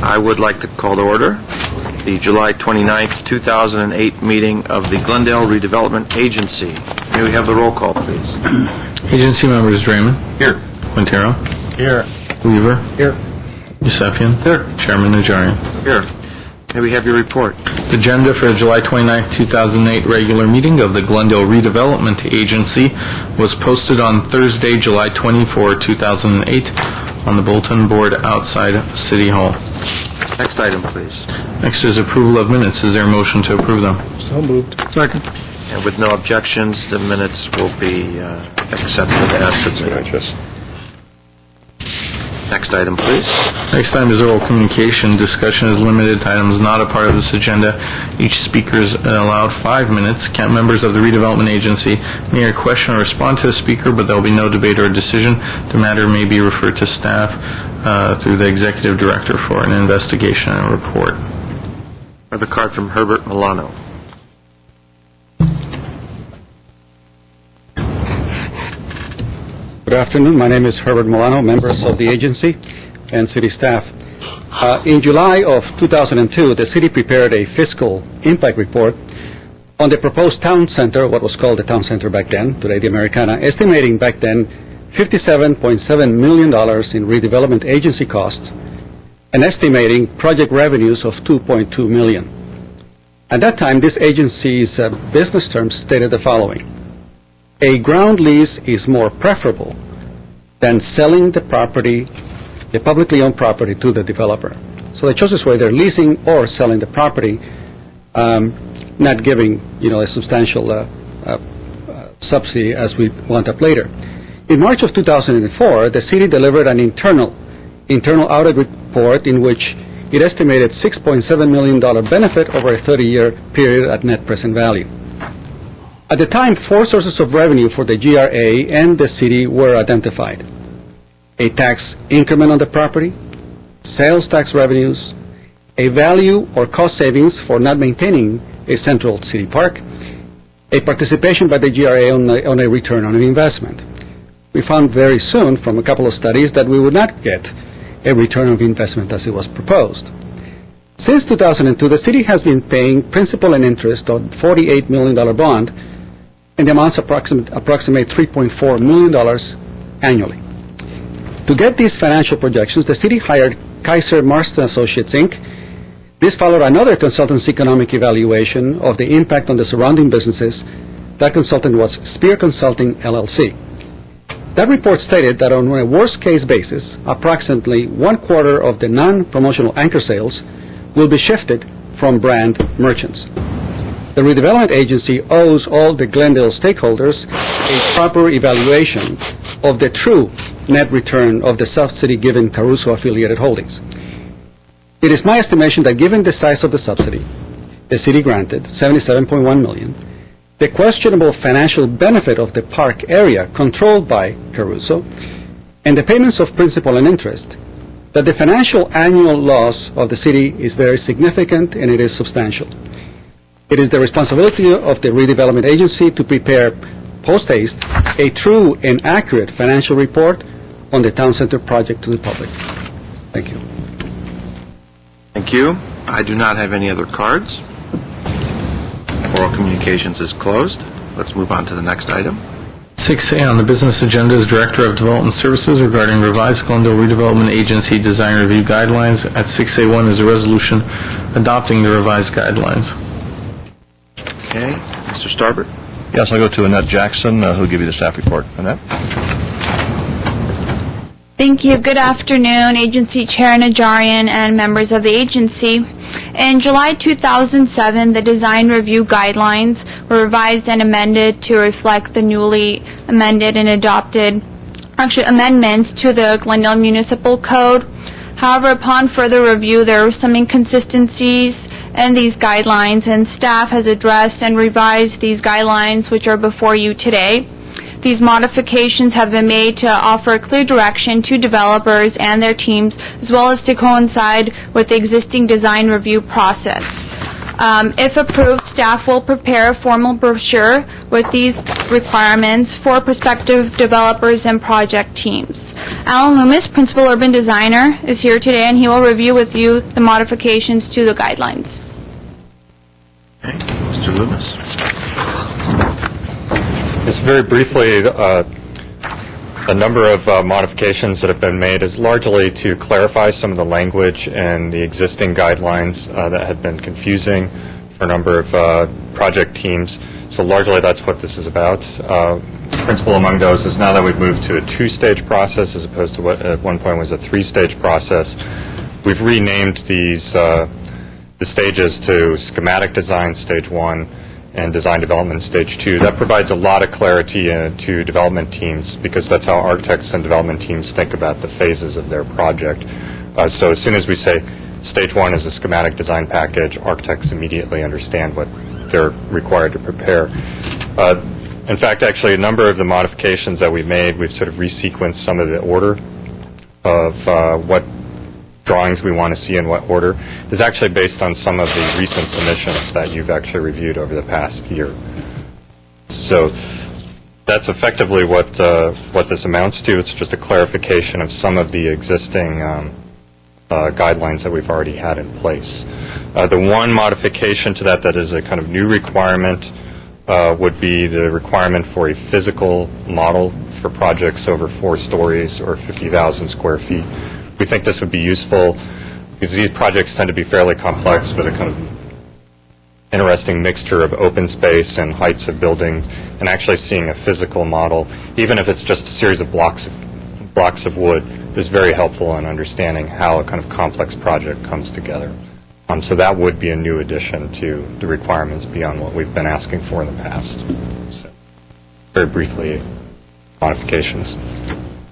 I would like to call to order the July 29th, 2008 meeting of the Glendale Redevelopment Agency. May we have the roll call, please? Agency members: Draymond. Here. Quintero. Here. Weaver. Here. Yusefian. Here. Chairman Najarian. Here. May we have your report? The agenda for the July 29th, 2008 regular meeting of the Glendale Redevelopment Agency was posted on Thursday, July 24, 2008 on the bulletin board outside City Hall. Next item, please. Next is approval of minutes. Is there a motion to approve them? So moved. Second. And with no objections, the minutes will be accepted as submitted. Next item, please. Next item is oral communication. Discussion is limited to items not a part of this agenda. Each speaker is allowed 5 minutes. Members of the redevelopment agency may hear a question or respond to the speaker, but there will be no debate or decision. The matter may be referred to staff through the executive director for an investigation and a report. I have a card from Herbert Milano. Good afternoon. My name is Herbert Milano, members of the agency and city staff. In July of 2002, the city prepared a fiscal impact report on the proposed town center, what was called the town center back then, today the Americana, estimating back then $57.7 million in redevelopment agency costs and estimating project revenues of $2.2 million. At that time, this agency's business terms stated the following: a ground lease is more preferable than selling the property, the publicly owned property, to the developer. So they chose this way: they're leasing or selling the property, not giving, a substantial subsidy as we wound up later. In March of 2004, the city delivered an internal audit report in which it estimated $6.7 million benefit over a 30-year period at net present value. At the time, 4 sources of revenue for the GRA and the city were identified: a tax increment on the property, sales tax revenues, a value or cost savings for not maintaining a central city park, a participation by the GRA on a return on an investment. We found very soon from a couple of studies that we would not get a return of investment as it was proposed. Since 2002, the city has been paying principal and interest on $48 million bond, and the amounts approximate $3.4 million annually. To get these financial projections, the city hired Kaiser Marston Associates, Inc. This followed another consultant's economic evaluation of the impact on the surrounding businesses. That consultant was Spear Consulting, LLC. That report stated that on a worst-case basis, approximately 1/4 of the non-promotional anchor sales will be shifted from brand merchants. The redevelopment agency owes all the Glendale stakeholders a proper evaluation of the true net return of the subsidy-given Caruso-affiliated holdings. It is my estimation that given the size of the subsidy, the city granted $77.1 million, the questionable financial benefit of the park area controlled by Caruso, and the payments of principal and interest, that the financial annual loss of the city is very significant and it is substantial. It is the responsibility of the redevelopment agency to prepare post-haste a true and accurate financial report on the town center project to the public. Thank you. Thank you. I do not have any other cards. Oral communications is closed. Let's move on to the next item. 6A on the business agenda is Director of Development Services regarding revised Glendale Redevelopment Agency Design Review Guidelines. At 6A1 is a resolution adopting the revised guidelines. Okay. Mr. Starbert? Yes, I'll go to Annette Jackson, who'll give you the staff report. Annette? Thank you. Good afternoon, Agency Chair Najarian and members of the agency. In July 2007, the Design Review Guidelines were revised and amended to reflect the newly amended and adopted amendments to the Glendale Municipal Code. However, upon further review, there were some inconsistencies in these guidelines, and staff has addressed and revised these guidelines, which are before you today. These modifications have been made to offer clear direction to developers and their teams, as well as to coincide with the existing design review process. If approved, staff will prepare a formal brochure with these requirements for prospective developers and project teams. Alan Loomis, Principal Urban Designer, is here today, and he will review with you the modifications to the guidelines. Okay, Mr. Loomis. Just very briefly, a number of modifications that have been made is largely to clarify some of the language and the existing guidelines that had been confusing for a number of project teams. So largely that's what this is about. Principal among those is now that we've moved to a two-stage process as opposed to what at one point was a three-stage process, we've renamed these the stages to schematic design stage 1 and design development stage 2. That provides a lot of clarity to development teams because that's how architects and development teams think about the phases of their project. So as soon as we say stage 1 is a schematic design package, architects immediately understand what they're required to prepare. In fact, actually, a number of the modifications that we made, we've sort of resequenced some of the order of what drawings we want to see in what order, is actually based on some of the recent submissions that you've actually reviewed over the past year. So that's effectively what this amounts to. It's just a clarification of some of the existing guidelines that we've already had in place. The one modification to that is a kind of new requirement would be the requirement for a physical model for projects over 4 stories or 50,000 square feet. We think this would be useful because these projects tend to be fairly complex with a kind of interesting mixture of open space and heights of buildings, and actually seeing a physical model, even if it's just a series of blocks of wood, is very helpful in understanding how a kind of complex project comes together. So that would be a new addition to the requirements beyond what we've been asking for in the past. So, very briefly, modifications.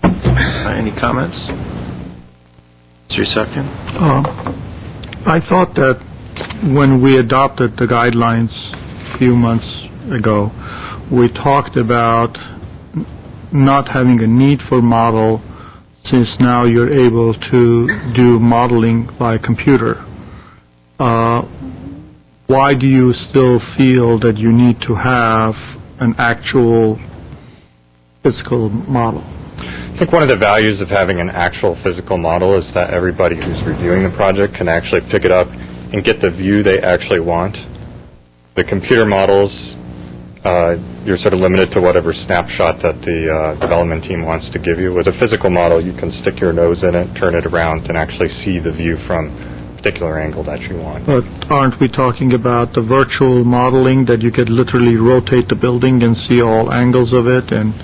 Any comments? It's your second. I thought that when we adopted the guidelines a few months ago, we talked about not having a need for model since now you're able to do modeling by computer. Why do you still feel that you need to have an actual physical model? I think one of the values of having an actual physical model is that everybody who's reviewing the project can actually pick it up and get the view they actually want. The computer models, you're sort of limited to whatever snapshot that the development team wants to give you. With a physical model, you can stick your nose in it, turn it around, and actually see the view from a particular angle that you want. But aren't we talking about the virtual modeling that you could literally rotate the building and see all angles of it and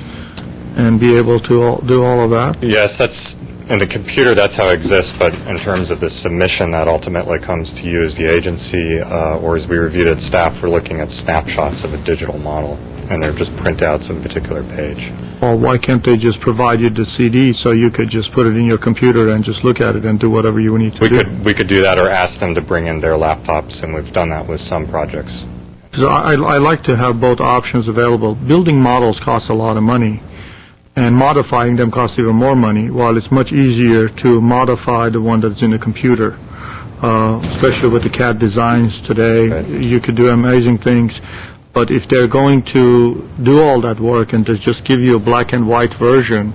be able to do all of that? Yes, that's in the computer, that's how it exists, but in terms of the submission that ultimately comes to you as the agency, or as we reviewed it, staff were looking at snapshots of a digital model, and they're just printouts of a particular page. Well, why can't they just provide you the CD so you could just put it in your computer and just look at it and do whatever you need to do? We could do that, or ask them to bring in their laptops, and we've done that with some projects. So I like to have both options available. Building models cost a lot of money, and modifying them costs even more money, while it's much easier to modify the one that's in the computer. Especially with the CAD designs today, Right. You could do amazing things. But if they're going to do all that work and to just give you a black and white version,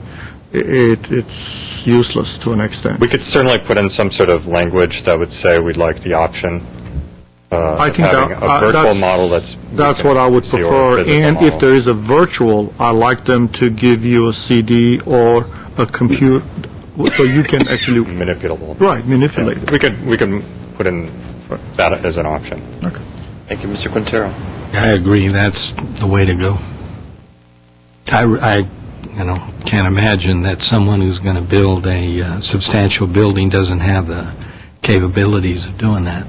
it's useless to an extent. We could certainly put in some sort of language that would say we'd like the option I think having a virtual model that's what I would see, or a prefer. physical And model. if there is a virtual, I like them to give you a CD or a computer, so you can actually manipulable. manipulate it. We could put in that as an option. Thank you, Mr. Quintero. I agree. That's the way to go. I can't imagine that someone who's going to build a substantial building doesn't have the capabilities of doing that.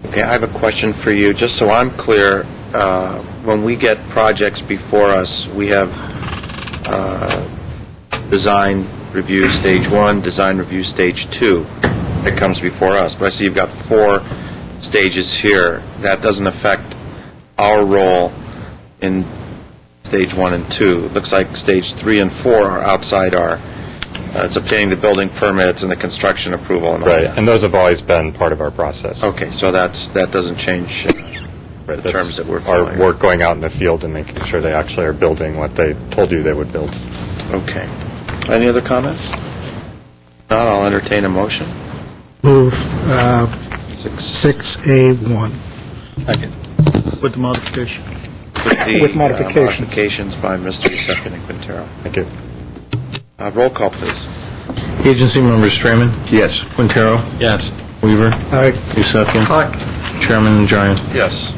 Okay, I have a question for you, just so I'm clear. When we get projects before us, we have design review stage 1, design review stage 2 that comes before us. But I see you've got 4 stages here. That doesn't affect our role in stage 1 and 2. It looks like stage 3 and 4 are outside our It's obtaining the building permits and the construction approval and all Right, that. and those have always been part of our process. Okay, so that doesn't change Right, the that's terms that we're our following. work going out in the field and making sure they actually are building what they told you they would build. Okay. Any other comments? Not, I'll entertain a motion. Move 6A1. With the modification. With modifications. Modifications by Mr. Yusefian and Quintero. Thank you. Roll call, please. Agency members Straman, Yes. Quintero, Yes. Weaver, Aye. Yusefian. Chairman Najarian. Yes.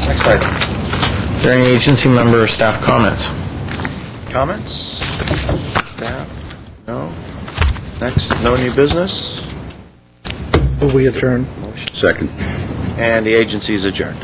Next item. Are there any agency member or staff comments? Comments? Staff? No? Next, no new business? We adjourn. Motion. Second. And the agency is adjourned.